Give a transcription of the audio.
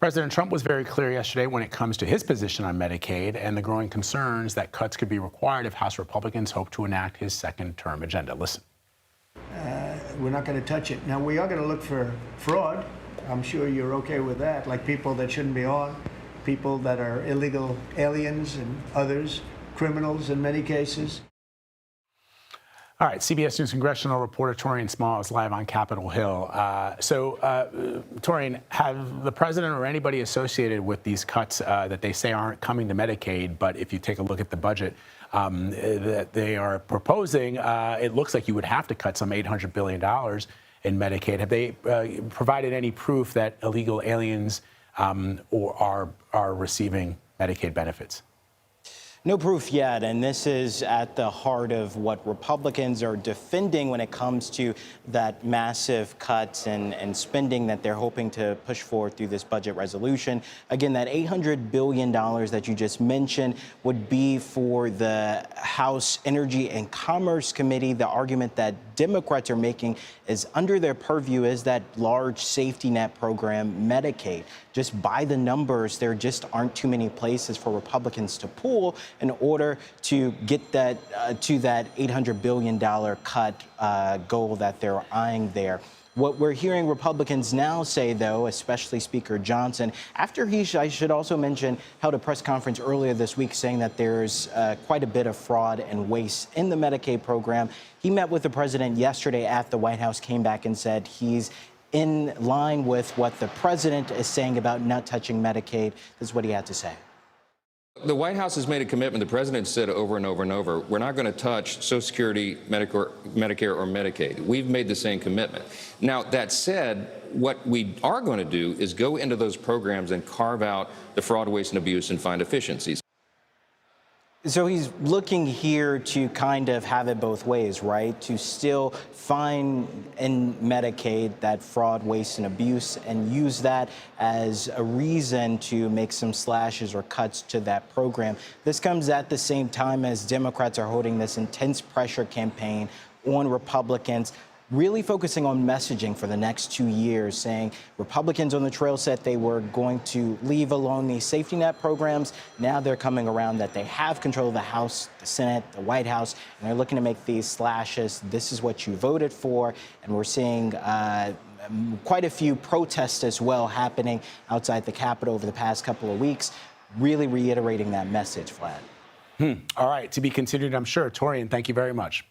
President Trump was very clear yesterday when it comes to his position on Medicaid and the growing concerns that cuts could be required if House Republicans hope to enact his second-term agenda. Listen. We're not going to touch it. Now, we are going to look for fraud. I'm sure you're okay with that, like people that shouldn't be on, people that are illegal aliens and others, criminals in many cases. All right, CBS News congressional reporter Taurean Small is live on Capitol Hill. Taurean, have the president or anybody associated with these cuts that they say aren't coming to Medicaid, but if you take a look at the budget that they are proposing, it looks like you would have to cut some $800 billion in Medicaid. Have they provided any proof that illegal aliens or are receiving Medicaid benefits? No proof yet, and this is at the heart of what Republicans are defending when it comes to that massive cuts and spending that they're hoping to push forward through this budget resolution. Again, that $800 billion that you just mentioned would be for the House Energy and Commerce Committee. The argument that Democrats are making is under their purview is that large safety net program, Medicaid. Just by the numbers, there just aren't too many places for Republicans to pull in order to get that to that $800 billion cut goal that they're eyeing there. What we're hearing Republicans now say, though, especially Speaker Johnson, after he, I should also mention, held a press conference earlier this week saying that there's quite a bit of fraud and waste in the Medicaid program. He met with the president yesterday at the White House, came back and said he's in line with what the president is saying about not touching Medicaid. This is what he had to say. The White House has made a commitment. The president said over and over and over, we're not going to touch Social Security, Medicare, or Medicaid. We've made the same commitment. Now, that said, what we are going to do is go into those programs and carve out the fraud, waste, and abuse and find efficiencies. So he's looking here to kind of have it both ways, right? To still find in Medicaid that fraud, waste, and abuse and use that as a reason to make some slashes or cuts to that program. This comes at the same time as Democrats are holding this intense pressure campaign on Republicans, really focusing on messaging for the next 2 years, saying Republicans on the trail said they were going to leave alone these safety net programs. Now they're coming around that they have control of the House, the Senate, the White House, and they're looking to make these slashes. This is what you voted for. And we're seeing quite a few protests as well happening outside the Capitol over the past couple of weeks, really reiterating that message, Vlad. All right, to be continued, I'm sure. Taurean, thank you very much.